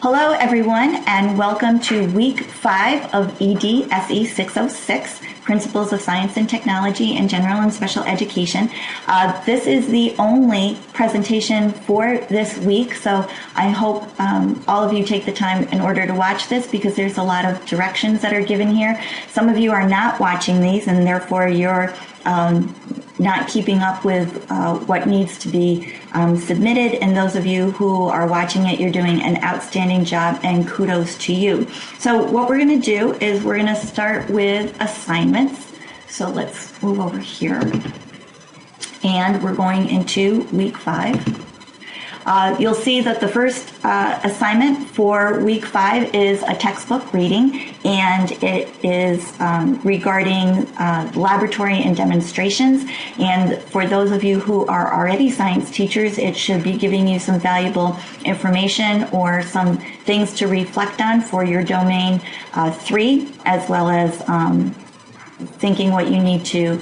Hello, everyone, and welcome to Week 5 of ED-SE 606, Principles of Science and Technology in General and Special Education. This is the only presentation for this week, so I hope all of you take the time in order to watch this because there's a lot of directions that are given here. Some of you are not watching these, and therefore you're not keeping up with what needs to be submitted, and those of you who are watching it, you're doing an outstanding job, and kudos to you. So what we're going to do is we're going to start with assignments. So let's move over here, and we're going into week 5. You'll see that the first assignment for week 5 is a textbook reading, and it is regarding laboratory and demonstrations. And for those of you who are already science teachers, it should be giving you some valuable information or some things to reflect on for your domain 3, as well as thinking what you need to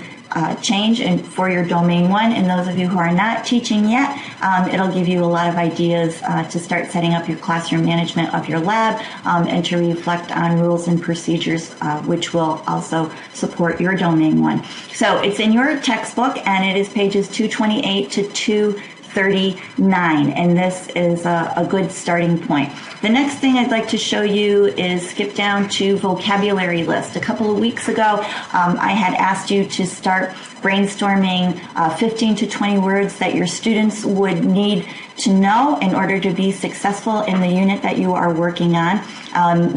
change and for your domain 1. And those of you who are not teaching yet, it'll give you a lot of ideas to start setting up your classroom management of your lab and to reflect on rules and procedures, which will also support your domain 1. So it's in your textbook, and it is pages 228 to 239, and this is a good starting point. The next thing I'd like to show you is skip down to vocabulary list. A couple of weeks ago, I had asked you to start brainstorming 15 to 20 words that your students would need to know in order to be successful in the unit that you are working on.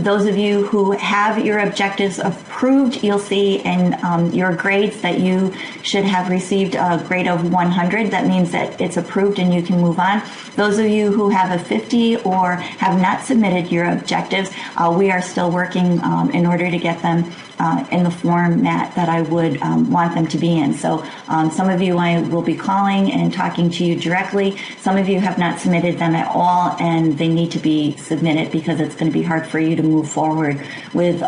Those of you who have your objectives approved, you'll see in your grades that you should have received a grade of 100. That means that it's approved and you can move on. Those of you who have a 50 or have not submitted your objectives, we are still working in order to get them in the format that I would want them to be in. So some of you I will be calling and talking to you directly. Some of you have not submitted them at all, and they need to be submitted because it's going to be hard for you to move forward with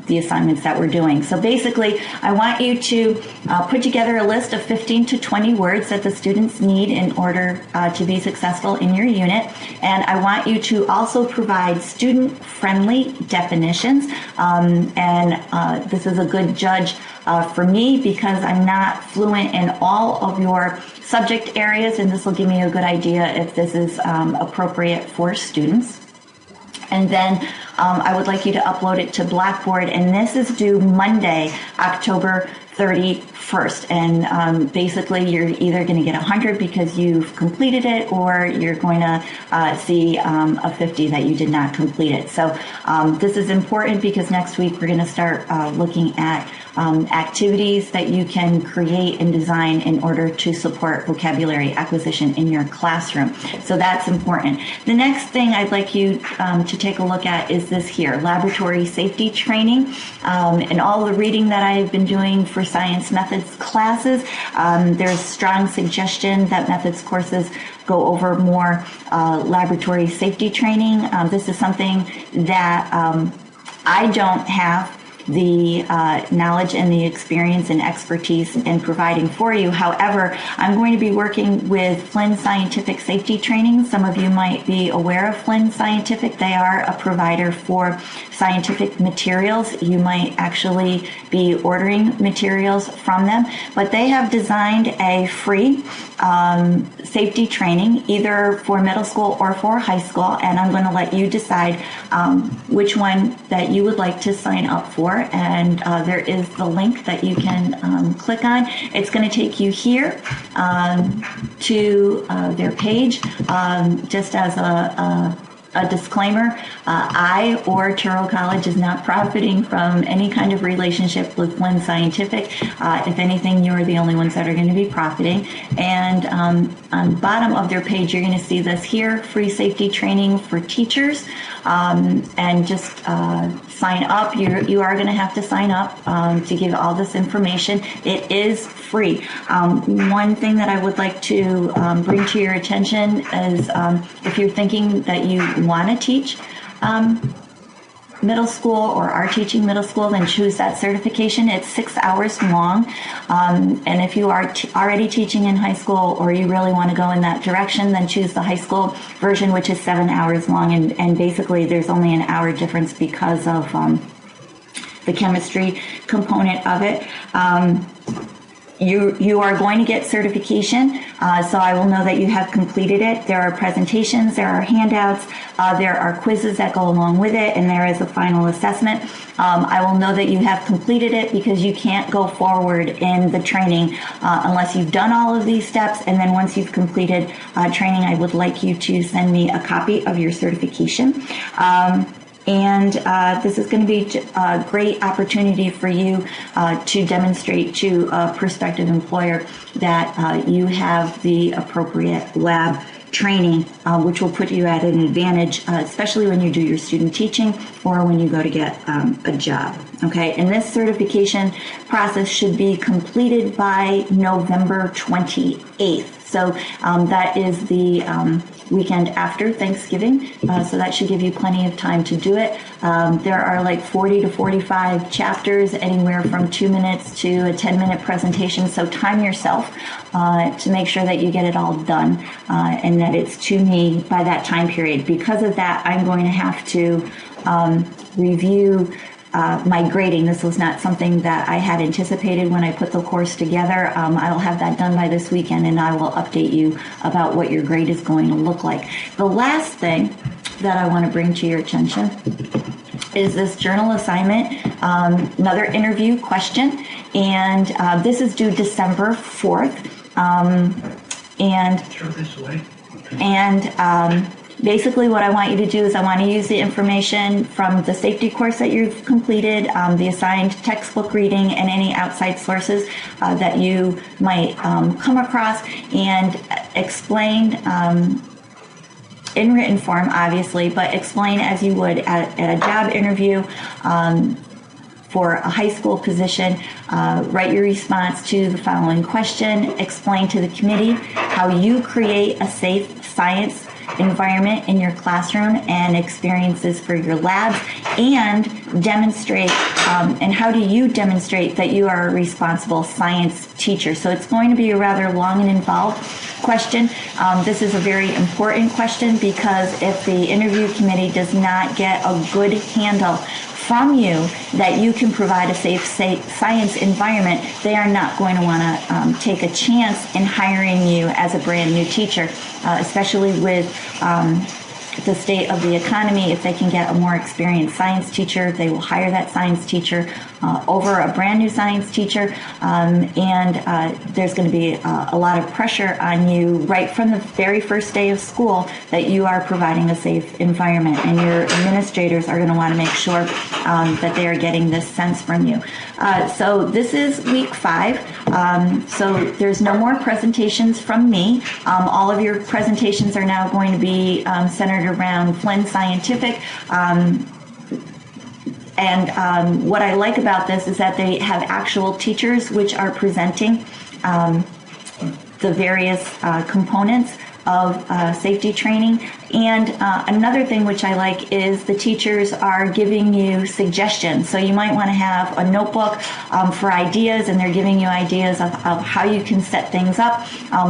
the assignments that we're doing. So basically, I want you to put together a list of 15 to 20 words that the students need in order to be successful in your unit. And I want you to also provide student-friendly definitions. This is a good judge for me because I'm not fluent in all of your subject areas, and this will give me a good idea if this is appropriate for students. And then I would like you to upload it to Blackboard, and this is due Monday, October 31st. And basically, you're either going to get 100 because you've completed it, or you're going to see a 50 that you did not complete it. So this is important because next week we're going to start looking at activities that you can create and design in order to support vocabulary acquisition in your classroom. So that's important. The next thing I'd like you to take a look at is this here, laboratory safety training. And all the reading that I've been doing for science methods classes, there's strong suggestion that methods courses go over more laboratory safety training. This is something that I don't have the knowledge and the experience and expertise in providing for you. However, I'm going to be working with Flynn Scientific Safety Training. Some of you might be aware of Flynn Scientific. They are a provider for scientific materials. You might actually be ordering materials from them, but they have designed a free safety training either for middle school or for high school, and I'm going to let you decide which one that you would like to sign up for. And there is the link that you can click on. It's going to take you here to their page. Just as a disclaimer, I or Touro College is not profiting from any kind of relationship with Flynn Scientific. If anything, you're the only ones that are going to be profiting. And on the bottom of their page, you're going to see this here, free safety training for teachers. And just sign up. You are going to have to sign up to give all this information. It is free. One thing that I would like to bring to your attention is if you're thinking that you want to teach middle school or are teaching middle school, then choose that certification. It's 6 hours long. And if you are already teaching in high school or you really want to go in that direction, then choose the high school version, which is 7 hours long. And basically there's only an hour difference because of the chemistry component of it. You are going to get certification, so I will know that you have completed it. There are presentations, there are handouts, there are quizzes that go along with it, and there is a final assessment. I will know that you have completed it because you can't go forward in the training unless you've done all of these steps, and then once you've completed training, I would like you to send me a copy of your certification. And this is going to be a great opportunity for you to demonstrate to a prospective employer that you have the appropriate lab training, which will put you at an advantage, especially when you do your student teaching or when you go to get a job. Okay, and this certification process should be completed by November 28th. So that is the weekend after Thanksgiving, so that should give you plenty of time to do it. There are like 40 to 45 chapters, anywhere from 2 minutes to a 10-minute presentation, so time yourself to make sure that you get it all done and that it's to me by that time period. Because of that, I'm going to have to review my grading. This was not something that I had anticipated when I put the course together. I'll have that done by this weekend, and I will update you about what your grade is going to look like. The last thing that I want to bring to your attention is this journal assignment, another interview question, and this is due December 4th. And throw this away. And basically what I want you to do is I want to use the information from the safety course that you've completed, the assigned textbook reading, and any outside sources that you might come across, and explain in written form, obviously, but explain as you would at a job interview for a high school position. Write your response to the following question. Explain to the committee how you create a safe science environment in your classroom and experiences for your labs, and demonstrate and how do you demonstrate that you are a responsible science teacher. So it's going to be a rather long and involved question. This is a very important question because if the interview committee does not get a good handle from you that you can provide a safe science environment, they are not going to want to take a chance in hiring you as a brand new teacher, especially with the state of the economy. If they can get a more experienced science teacher, they will hire that science teacher over a brand new science teacher, and there's going to be a lot of pressure on you right from the very first day of school that you are providing a safe environment, and your administrators are going to want to make sure that they are getting this sense from you. So this is week 5, so there's no more presentations from me. All of your presentations are now going to be centered around Flynn Scientific. And what I like about this is that they have actual teachers which are presenting the various components of safety training. And another thing which I like is the teachers are giving you suggestions. So you might want to have a notebook for ideas, and they're giving you ideas of how you can set things up,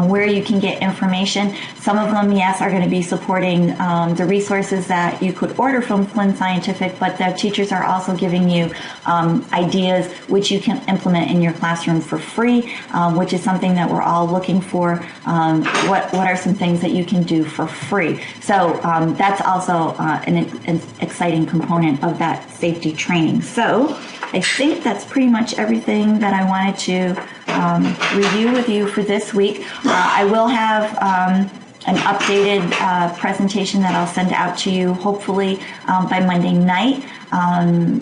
where you can get information. Some of them, yes, are going to be supporting the resources that you could order from Flynn Scientific, but the teachers are also giving you ideas which you can implement in your classroom for free, which is something that we're all looking for. What are some things that you can do for free? So that's also an exciting component of that safety training. So I think that's pretty much everything that I wanted to review with you for this week. I will have an updated presentation that I'll send out to you hopefully by Monday night.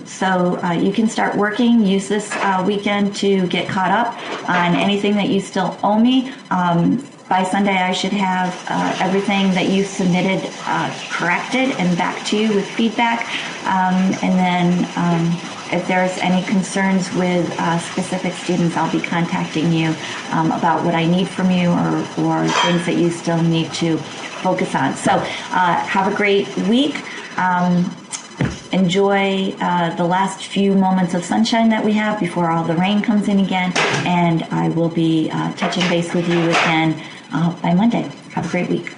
So you can start working, use this weekend to get caught up on anything that you still owe me. By Sunday, I should have everything that you submitted corrected and back to you with feedback. And then if there's any concerns with specific students, I'll be contacting you about what I need from you or things that you still need to focus on. So have a great week. enjoy the last few moments of sunshine that we have before all the rain comes in again. And I will be touching base with you again by Monday. Have a great week.